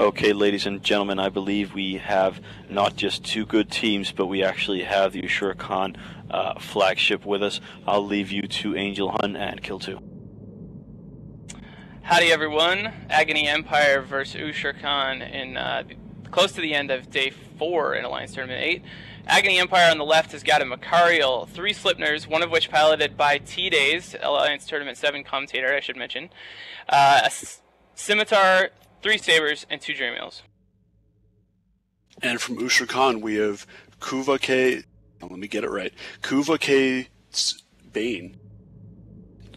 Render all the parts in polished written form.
Okay, ladies and gentlemen, I believe we have not just two good teams, but we actually have the Ushra'Khan flagship with us. I'll leave you to Angel Hunt and Kill 2. Howdy everyone, Agony Empire versus Ushra'Khan in close to the end of day 4 in Alliance Tournament 8. Agony Empire on the left has got a Macarial, 3 Slipners, one of which piloted by T-Days, Alliance Tournament 7 commentator, I should mention, a Scimitar, 3 Sabers, and 2 Dreamwheels. And from Ushra'Khan we have Kuva-K, let me get it right, Kuva-K Bane,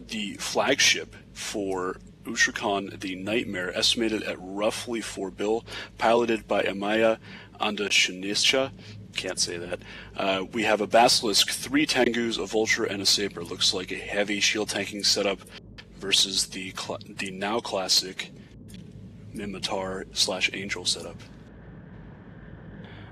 the flagship for Ushra'Khan, the Nightmare, estimated at roughly 4 bill, piloted by Amaya Andashinisha. Can't say that. We have a Basilisk, 3 Tengus, a Vulture, and a Saber. Looks like a heavy shield tanking setup versus the now classic Mimitar / Angel setup.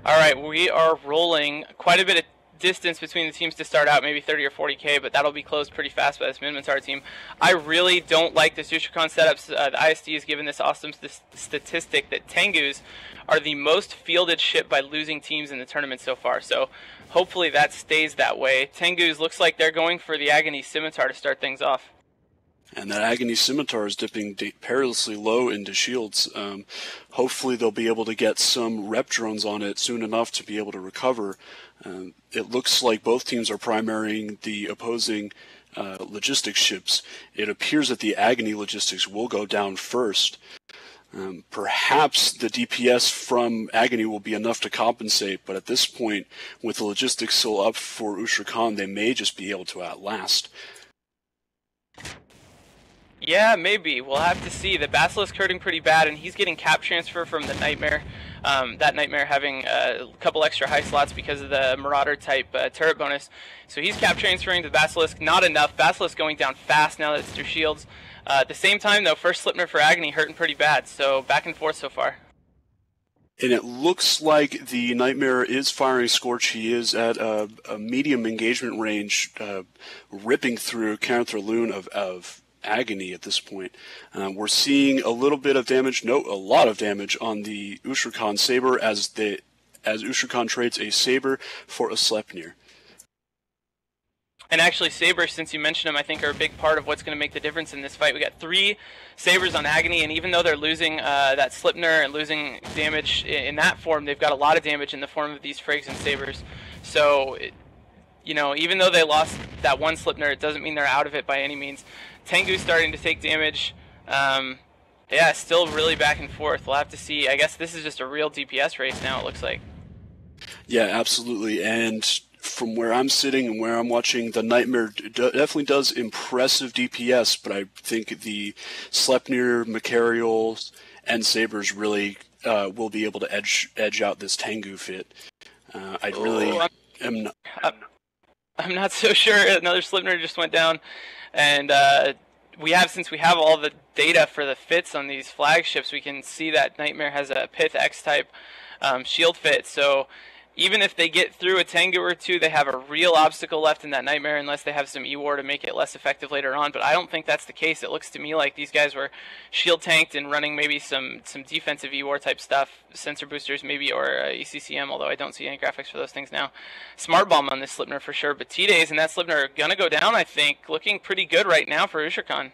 Alright, we are rolling quite a bit of distance between the teams to start out, maybe 30 or 40k, but that'll be closed pretty fast by this Mimitar team. I really don't like this Ushra'Khan setups. The ISD has given this awesome statistic that Tengus are the most fielded ship by losing teams in the tournament so far, so hopefully that stays that way. Tengus looks like they're going for the Agony Scimitar to start things off. And that Agony Scimitar is dipping perilously low into shields. Hopefully they'll be able to get some rep drones on it soon enough to be able to recover. It looks like both teams are primarying the opposing logistics ships. It appears that the Agony logistics will go down first. Perhaps the DPS from Agony will be enough to compensate, but at this point, with the logistics still up for Ushra'Khan, they may just be able to outlast. Yeah, maybe. We'll have to see. The Basilisk hurting pretty bad, and he's getting cap transfer from the Nightmare. That Nightmare having a couple extra high slots because of the Marauder type turret bonus. So he's cap transferring to the Basilisk. Not enough. Basilisk going down fast now that it's through shields. At the same time, though, first Slipner for Agony hurting pretty bad. So back and forth so far. And it looks like the Nightmare is firing Scorch. He is at a medium engagement range, ripping through Counter Loon of Agony at this point. We're seeing a little bit of damage, a lot of damage on the Ushra'Khan Saber as Ushra'Khan trades a Saber for a Sleipnir. And actually, Sabers, since you mentioned them, I think are a big part of what's going to make the difference in this fight. We got 3 Sabers on Agony, and even though they're losing that Sleipnir and losing damage in that form, they've got a lot of damage in the form of these Frigs and Sabers. So, you know, even though they lost that one Sleipnir, it doesn't mean they're out of it by any means. Tengu's starting to take damage. Yeah, still really back and forth. We'll have to see. I guess this is just a real DPS race now, it looks like. Yeah, absolutely. And from where I'm sitting and where I'm watching, the Nightmare definitely does impressive DPS, but I think the Sleipnir, Macarials, and Sabers really will be able to edge out this Tengu fit. I'm not so sure. Another Sleipnir just went down. And since we have all the data for the fits on these flagships, we can see that Nightmare has a Pith X-type shield fit. So even if they get through a Tengu or 2, they have a real obstacle left in that Nightmare unless they have some E-War to make it less effective later on. But I don't think that's the case. It looks to me like these guys were shield tanked and running maybe some defensive E-War type stuff, sensor boosters maybe, or ECCM, although I don't see any graphics for those things now. Smart Bomb on this Sleipnir for sure, but T-Days and that Sleipnir are going to go down, I think. Looking pretty good right now for Ushra'Khan.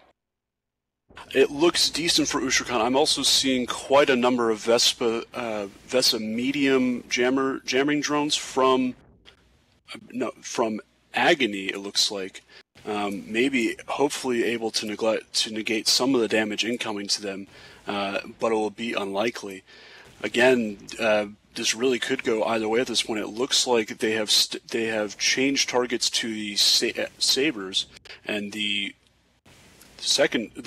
It looks decent for Ushra'Khan. I'm also seeing quite a number of Vesa medium jamming drones from Agony, it looks like. Maybe, hopefully able to negate some of the damage incoming to them, but it will be unlikely. Again, this really could go either way at this point. It looks like they have changed targets to the Sabers, and the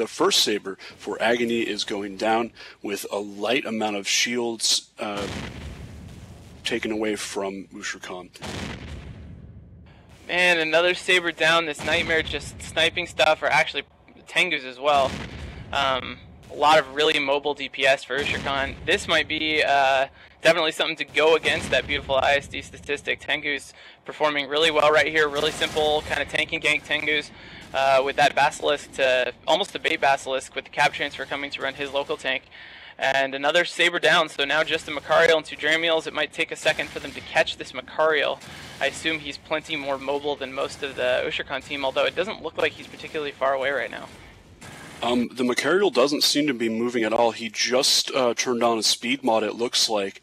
first Saber for Agony is going down with a light amount of shields taken away from Ushra'Khan. Man, another Saber down. This Nightmare just sniping stuff, or actually Tengus as well. A lot of really mobile DPS for Ushra'Khan. This might be definitely something to go against that beautiful ISD statistic. Tengu's performing really well right here. Really simple kind of tank and gank Tengus. With that Basilisk to almost a bait Basilisk with the cap transfer coming to run his local tank. And another Saber down, so now just the Macarial and 2 Dramiels. It might take a second for them to catch this Macarial. I assume he's plenty more mobile than most of the Ushra'Khan team, although it doesn't look like he's particularly far away right now. The Macarial doesn't seem to be moving at all. He just turned on a speed mod, it looks like,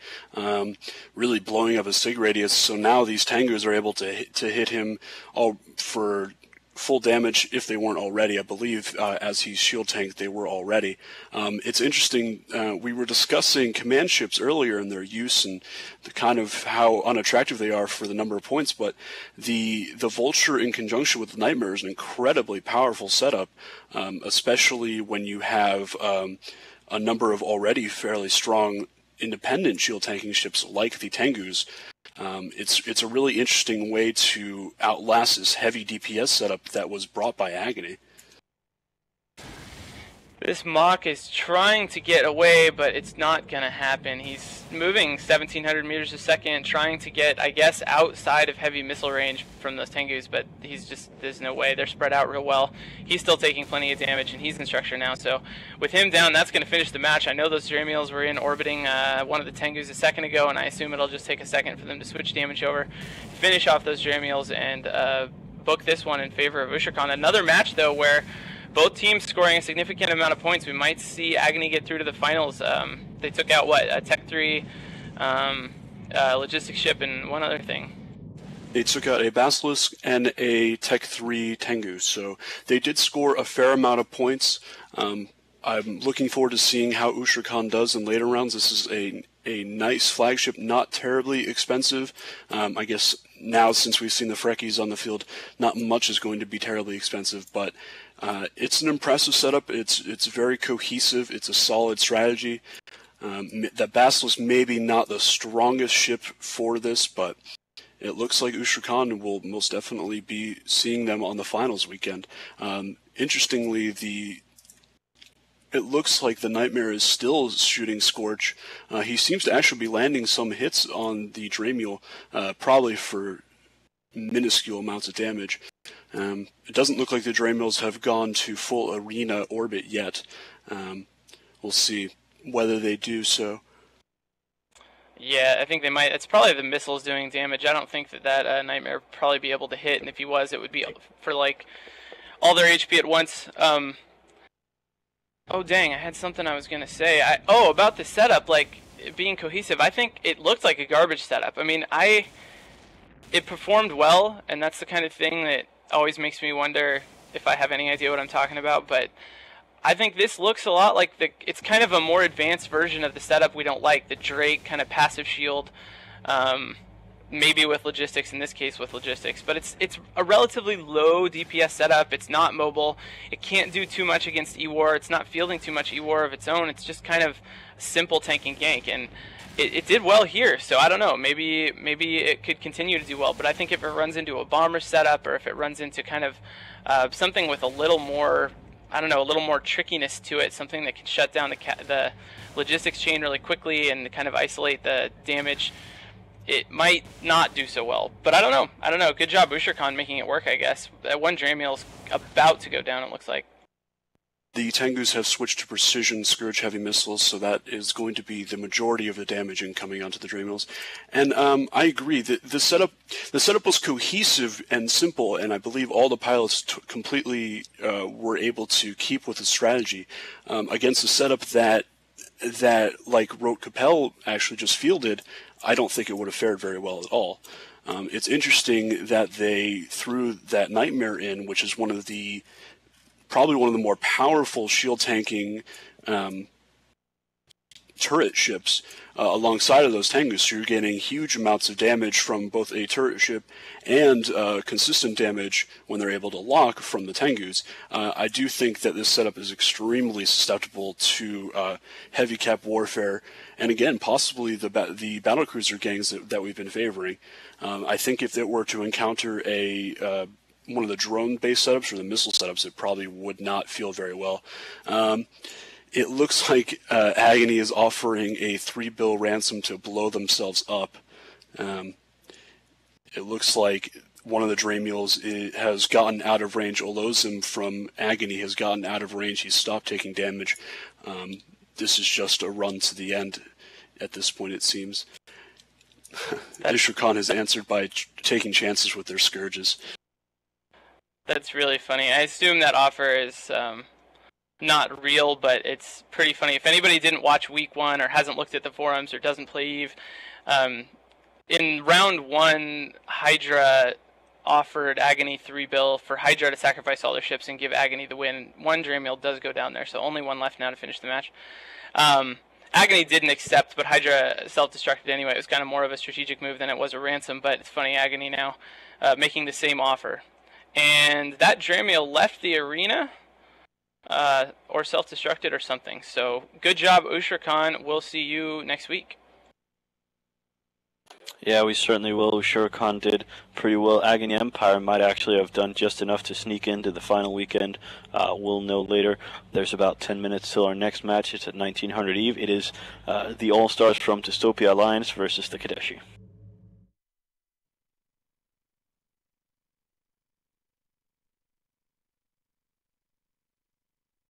really blowing up his sig radius. So now these Tengus are able to hit him all for full damage if they weren't already. I believe as he's shield tanked, they were already. It's interesting. We were discussing command ships earlier and their use and the kind of how unattractive they are for the number of points, but the Vulture in conjunction with the Nightmare is an incredibly powerful setup, especially when you have a number of already fairly strong independent shield tanking ships like the Tengus. It's a really interesting way to outlast this heavy DPS setup that was brought by Agony. This Mach is trying to get away, but it's not going to happen. He's moving 1,700 meters a second, trying to get, I guess, outside of heavy missile range from those Tengus, but there's no way. They're spread out real well. He's still taking plenty of damage, and he's in structure now, so with him down, that's going to finish the match. I know those Dramiels were in orbiting one of the Tengus a second ago, and I assume it'll just take a second for them to switch damage over, finish off those Dramiels, and book this one in favor of Ushra'Khan. Another match, though, where both teams scoring a significant amount of points. We might see Agony get through to the finals. They took out, what, a Tech 3 logistics ship and one other thing. They took out a Basilisk and a Tech 3 Tengu, so they did score a fair amount of points. I'm looking forward to seeing how Ushra'Khan does in later rounds. This is a nice flagship, not terribly expensive. I guess now, since we've seen the Frekkies on the field, not much is going to be terribly expensive, but it's an impressive setup. It's very cohesive. It's a solid strategy. The Basilisk maybe not the strongest ship for this, but it looks like Ushra'Khan will most definitely be seeing them on the finals weekend. Interestingly, it looks like the Nightmare is still shooting Scorch. He seems to actually be landing some hits on the Dramiel, probably for minuscule amounts of damage. It doesn't look like the Dramiels have gone to full arena orbit yet. We'll see whether they do so. Yeah, I think they might. It's probably the missiles doing damage. I don't think that Nightmare would probably be able to hit, and if he was, it would be for like all their HP at once. Oh dang, I had something I was gonna say. About the setup, like being cohesive. I think it looked like a garbage setup. I mean, it performed well, and that's the kind of thing that always makes me wonder if I have any idea what I'm talking about. But I think this looks a lot like it's kind of a more advanced version of the setup we don't like, the Drake kind of passive shield. Maybe with logistics, in this case with logistics, but it's a relatively low DPS setup. It's not mobile. It can't do too much against E-War. It's not fielding too much E-War of its own. It's just kind of simple tanking gank, and it did well here. So I don't know. Maybe it could continue to do well, but I think if it runs into a bomber setup, or if it runs into kind of something with a little more, I don't know, a little more trickiness to it, something that can shut down the logistics chain really quickly and kind of isolate the damage, it might not do so well. But I don't know. Good job, Ushra'Khan, making it work, I guess. That one Dramiel's about to go down, it looks like. The Tengus have switched to precision Scourge heavy missiles, so that is going to be the majority of the damage incoming onto the Dramiels. And I agree that the setup was cohesive and simple, and I believe all the pilots completely were able to keep with the strategy against a setup that like Rote Capel actually just fielded. I don't think it would have fared very well at all. It's interesting that they threw that Nightmare in, which is probably one of the more powerful shield tanking turret ships alongside of those Tengus. So you're getting huge amounts of damage from both a turret ship and consistent damage when they're able to lock from the Tengus. I do think that this setup is extremely susceptible to heavy cap warfare, and again, possibly the battlecruiser gangs that we've been favoring. I think if it were to encounter one of the drone-based setups or the missile setups, it probably would not feel very well. It looks like Agony is offering a 3 bill ransom to blow themselves up. It looks like one of the Dramiels has gotten out of range. Olozim from Agony has gotten out of range. He's stopped taking damage. this is just a run to the end at this point, it seems. Ushra'Khan has answered by taking chances with their Scourges. That's really funny. I assume that offer is not real, but it's pretty funny. If anybody didn't watch week 1 or hasn't looked at the forums or doesn't play Eve, in round 1, Hydra offered Agony 3 bill for Hydra to sacrifice all their ships and give Agony the win. 1 Dramiel does go down there, so only 1 left now to finish the match. Agony didn't accept, but Hydra self-destructed anyway. It was kind of more of a strategic move than it was a ransom, but it's funny, Agony now making the same offer. And that Dramiel left the arena, or self-destructed or something. So good job, Ushra'Khan. We'll see you next week. Yeah, we certainly will. Ushra'Khan did pretty well. Agony Empire might actually have done just enough to sneak into the final weekend. We'll know later. There's about 10 minutes till our next match. It's at 1900 Eve. It is the All-Stars from Dystopia Alliance versus the Kadeshi.